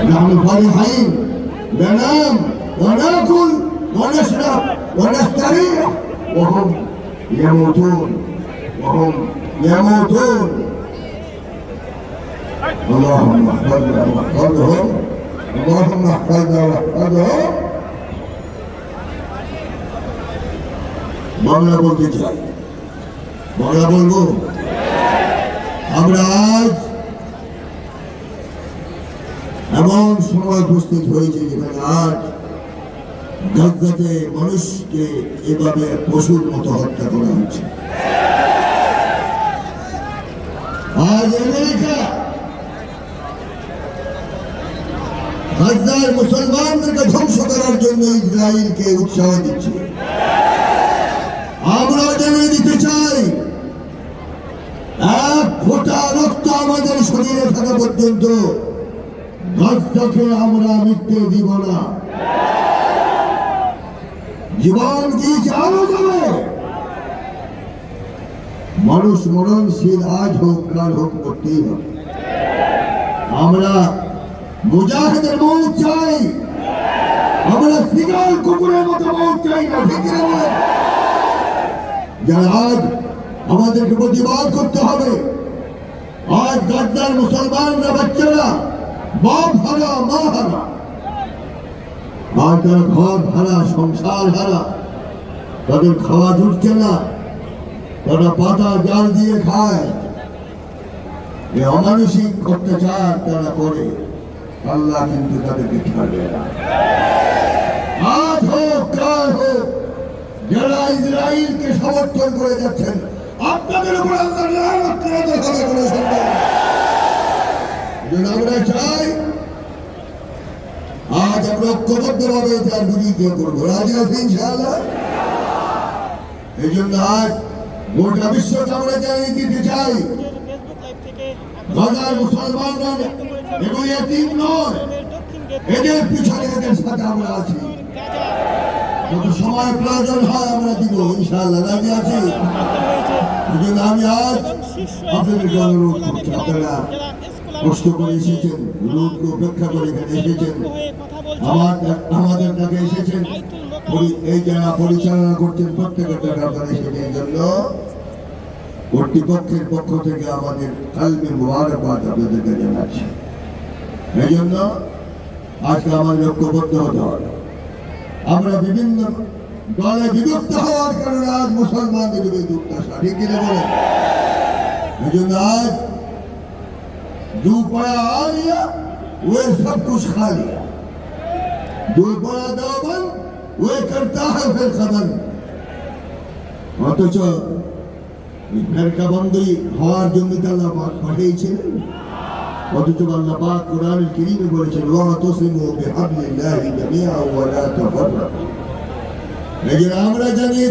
نحن فرحين ننام وناكل ونشرب ونستريح وهم يموتون اللهم احفظنا واحفظهم اللهم احفظنا واحفظهم বাংলা বলতে চাই বাংলা বলবো আমরা আজ এমন সময় উপস্থিত হয়েছে যেখানে আজ গাজাতে মানুষকে এভাবে পশুর মতো হত্যা করা হচ্ছে। আজ আমেরিকা গাজার মুসলমানদেরকে ধ্বংস করার জন্য ইসরায়েলকে উৎসাহ দিচ্ছে। আমরা জানিয়ে দিতে চাই এক ফোঁটা রক্ত আমাদের শরীরে থাকা পর্যন্ত গাজাকে আমরা মৃত্যু দিব না। জীবন দিয়েছে আরো যাবে। মানুষ মরণশীল আজ হোক কাল হোক করতেই হবে। আমরা মুজাহিদের মৌত চাই, আমরা সিগাল কুকুরের মতো মৌত চাই না। ঠিক আছে, যারা আজ আমাদেরকে প্রতিবাদ করতে হবে। আজ গাজার মুসলমানরা বাচ্চারা বাপ হারা মা হারা, আর তারা ঘর হারা সংসার হারা, তাদের খাওয়া জুটছে না, তারা পাতা জাল দিয়ে খায়। এই অমানসিক অত্যাচার তারা করে, আল্লাহ কিন্তু তাদেরকে ছাড়বে না। আজ হোক কাল হোক যারা ইসরায়েলকে সমর্থন করে যাচ্ছেন, আপনাদের উপর আল্লাহ লানত নাযিল হবে কোনো সন্দেহ নেই। আমরা চাই আজ আমরা ঐক্যবদ্ধভাবে তার বিরোধিতা করবো। রাজি আছি ইনশাআল্লাহ। এই জন্য আজ গোটা বিশ্বকে আমরা জানিয়ে দিতে চাই গাজার মুসলমানরা এগুলো এতিম নয়, এদের পিছনে এদের সাথে আমরা আছি। যত সময় প্রয়োজন হয় আমরা দিব ইনশাআল্লাহ। রাজি আছি। এই জন্য আমি আজ আপনাদেরকে অনুরোধ করছি, আপনারা কষ্ট করে এসেছেন, রোদকে উপেক্ষা করে এখানে এসেছেন, আমাদের কাছে এসেছেন, এই যারা পরিচালনা করছেন প্রত্যেকের টাকা আপনারা এসেছেন। এই জন্য কর্তৃপক্ষের পক্ষ থেকে আমাদের কালবে মোবারকবাদ আপনাদেরকে জানাচ্ছি। এই জন্য আজকে আমাদের ঐক্যবদ্ধ হতে হবে। আমরা বিভিন্ন দলে বিভক্ত হওয়ার কারণে আজ মুসলমানদের দুর্দশা। ঠিক কিনা বলেন? এই জন্য আজ दो पड़ा आ लिया वे सब कुछ खा लिया, दो पड़ा दामन वे करता है फिर खबन। অথচ ফেরকা বন্দী হওয়ার জন্য আল্লাহ পাক পাঠিয়েছিলেন। অথচ আল্লাহ পাক কোরআনুল কারীমে বলেছেন ওয়াতাসিমু বিহাবলিল্লাহি জামিআন ওয়া লা তাফাররাকু। এজন্য আমরা জানিয়ে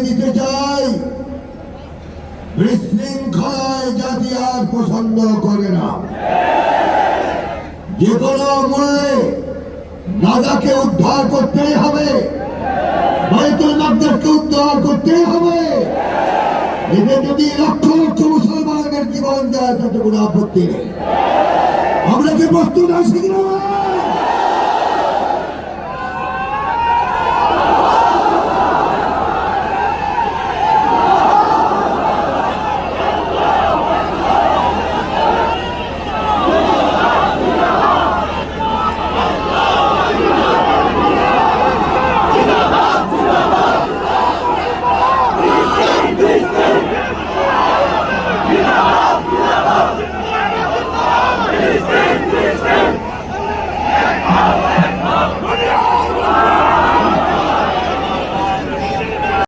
দিতে চাই বিশৃঙ্খলায় জাতি আর পছন্দ করে না। যে কোনো মূল্যে গাজাকে উদ্ধার করতেই হবে, বাইতুল মাকদাসকে উদ্ধার করতেই হবে। এতে যদি লক্ষ লক্ষ মুসলমানের জীবন যায় তাতে কোনো আপত্তি নেই। আমরা কি প্রস্তুত আছি কিনা?